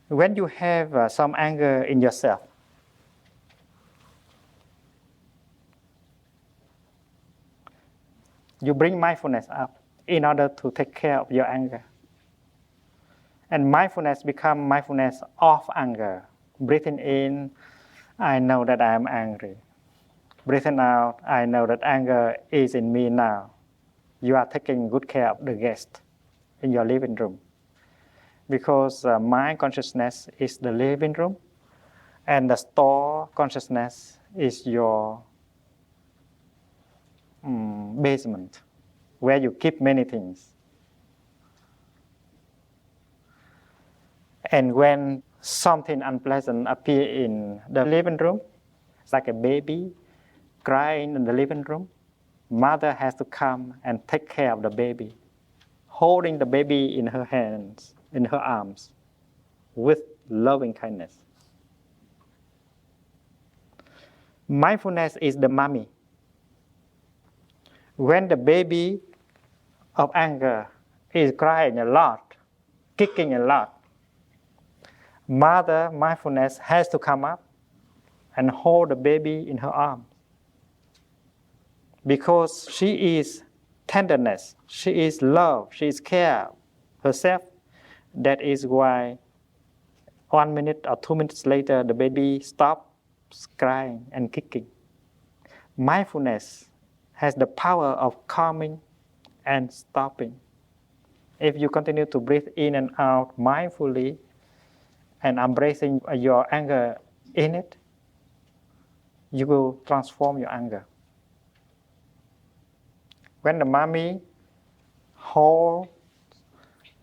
When you have some anger in yourself, you bring mindfulness up in order to take care of your anger. And mindfulness becomes mindfulness of anger. Breathing in, I know that I am angry. Breathing out, I know that anger is in me now. You are taking good care of the guest in your living room. Because mind consciousness is the living room, and the store consciousness is your basement, where you keep many things. And when something unpleasant appears in the living room, it's like a baby crying in the living room, mother has to come and take care of the baby, holding the baby in her hands, in her arms, with loving kindness. Mindfulness is the mommy. When the baby of anger is crying a lot, kicking a lot, mother mindfulness has to come up and hold the baby in her arms. Because she is tenderness, she is love, she is care herself. That is why 1 minute or 2 minutes later, the baby stops crying and kicking. Mindfulness has the power of calming and stopping. If you continue to breathe in and out mindfully and embracing your anger in it, you will transform your anger. When the mommy holds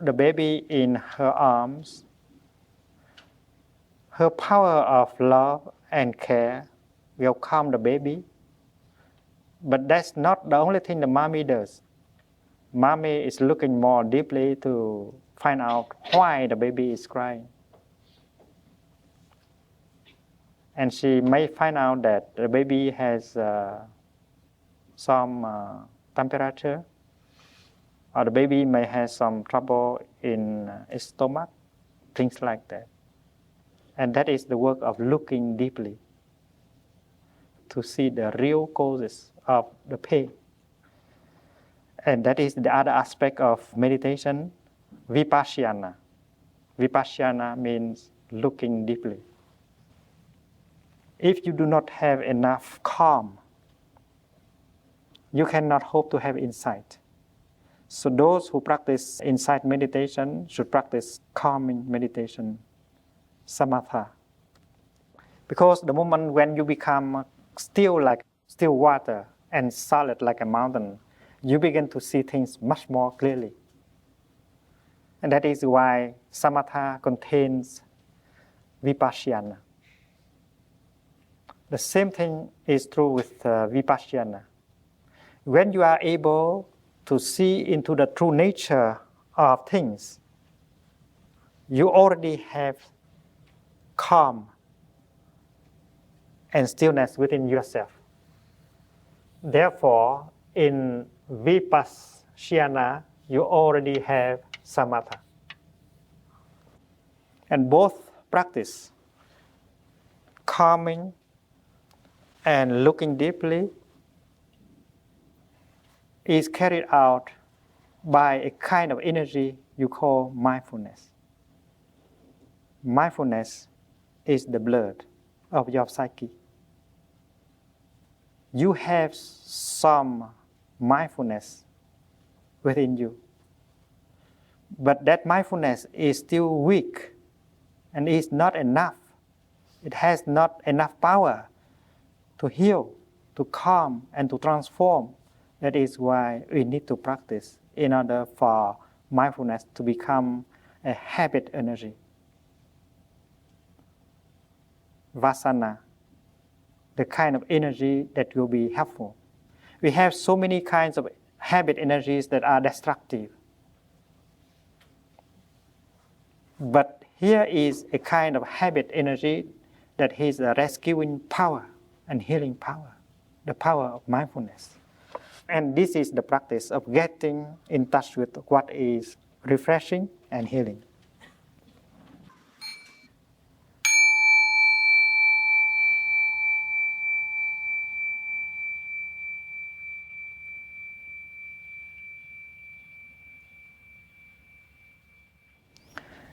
the baby in her arms, her power of love and care will calm the baby. But that's not the only thing the mommy does. Mommy is looking more deeply to find out why the baby is crying. And she may find out that the baby has some temperature, or the baby may have some trouble in its stomach, things like that. And that is the work of looking deeply to see the real causes of the pain. And that is the other aspect of meditation, vipassana. Vipassana means looking deeply. If you do not have enough calm, you cannot hope to have insight. So those who practice insight meditation should practice calming meditation, samatha. Because the moment when you become still like still water and solid like a mountain, you begin to see things much more clearly. And that is why samatha contains vipassana. The same thing is true with vipassana. When you are able to see into the true nature of things, you already have calm and stillness within yourself. Therefore, in vipassana, you already have samatha. And both practice, calming and looking deeply, is carried out by a kind of energy you call mindfulness. Mindfulness is the blood of your psyche. You have some mindfulness within you, but that mindfulness is still weak and is not enough. It has not enough power to heal, to calm, and to transform. That is why we need to practice in order for mindfulness to become a habit energy. Vasana, the kind of energy that will be helpful. We have so many kinds of habit energies that are destructive. But here is a kind of habit energy that has a rescuing power and healing power, the power of mindfulness. And this is the practice of getting in touch with what is refreshing and healing.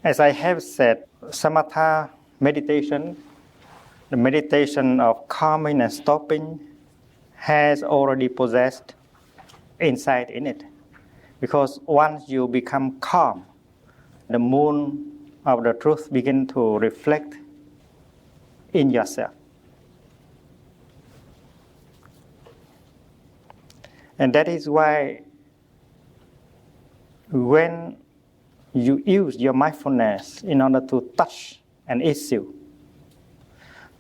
As I have said, samatha meditation, the meditation of calming and stopping, has already possessed insight in it. Because once you become calm, the moon of the truth begins to reflect in yourself. And that is why when you use your mindfulness in order to touch an issue,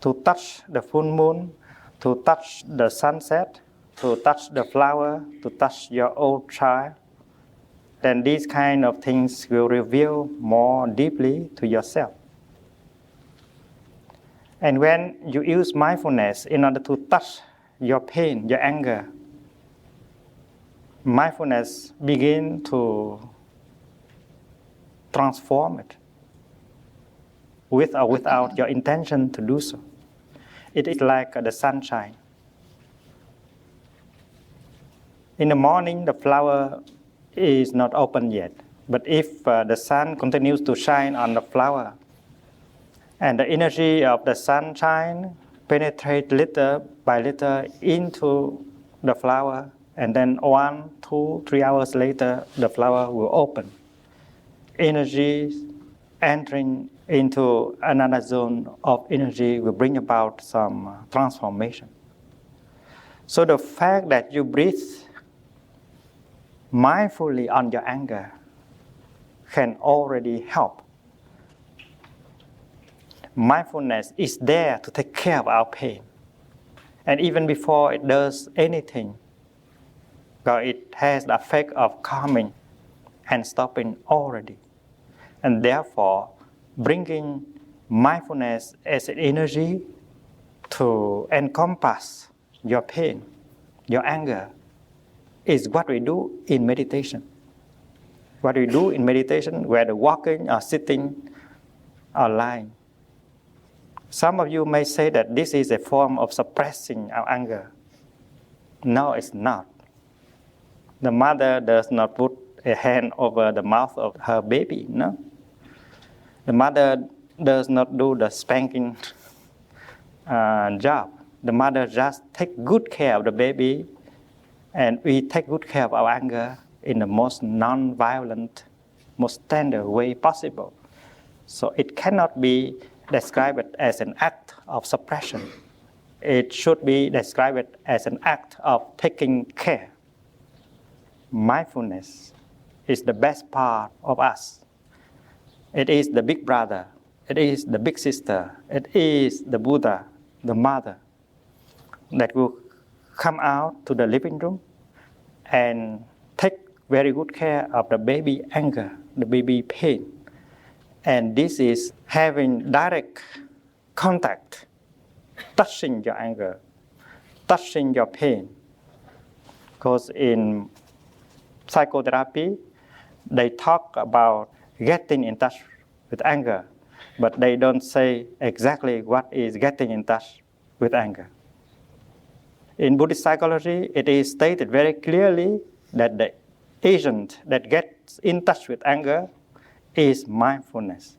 to touch the full moon, to touch the sunset, to touch the flower, to touch your old child, then these kind of things will reveal more deeply to yourself. And when you use mindfulness in order to touch your pain, your anger, mindfulness begins to transform it, with or without your intention to do so. It is like the sunshine. In the morning, the flower is not open yet. But if the sun continues to shine on the flower, and the energy of the sunshine penetrates little by little into the flower, and then 1, 2, 3 hours later, the flower will open. Energy entering into another zone of energy will bring about some transformation. So the fact that you breathe mindfully on your anger can already help. Mindfulness is there to take care of our pain. And even before it does anything, because it has the effect of calming and stopping already. And therefore, bringing mindfulness as an energy to encompass your pain, your anger, is what we do in meditation. What we do in meditation, whether walking or sitting or lying. Some of you may say that this is a form of suppressing our anger. No, it's not. The mother does not put a hand over the mouth of her baby, no. The mother does not do the spanking job. The mother just takes good care of the baby, and we take good care of our anger in the most non-violent, most tender way possible. So it cannot be described as an act of suppression. It should be described as an act of taking care. Mindfulness is the best part of us. It is the big brother. It is the big sister. It is the Buddha, the mother, that will come out to the living room and take very good care of the baby anger, the baby pain. And this is having direct contact, touching your anger, touching your pain. Because in psychotherapy, they talk about getting in touch with anger, but they don't say exactly what is getting in touch with anger. In Buddhist psychology, it is stated very clearly that the agent that gets in touch with anger is mindfulness.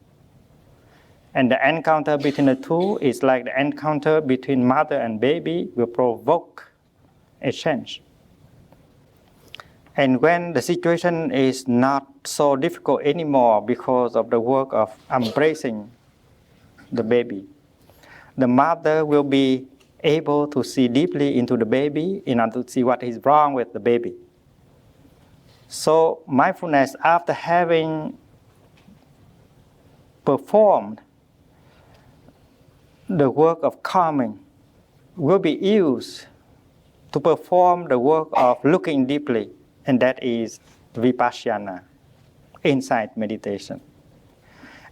And the encounter between the two is like the encounter between mother and baby will provoke a change. And when the situation is not so difficult anymore because of the work of embracing the baby, the mother will be able to see deeply into the baby in order to see what is wrong with the baby. So mindfulness, after having performed the work of calming, will be used to perform the work of looking deeply, and that is vipassana, insight meditation.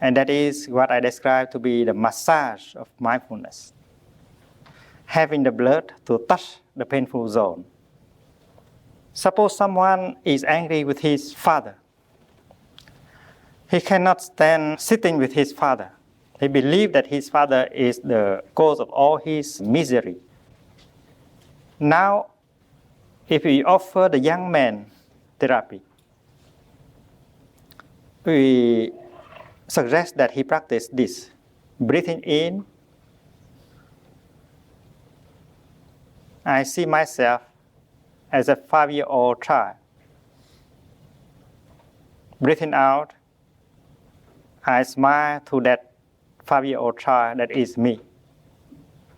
And that is what I describe to be the massage of mindfulness. Having the blood to touch the painful zone. Suppose someone is angry with his father. He cannot stand sitting with his father. He believes that his father is the cause of all his misery. Now, if we offer the young man therapy, we suggests that he practice this. Breathing in, I see myself as a 5-year-old child. Breathing out, I smile to that 5-year-old child that is me.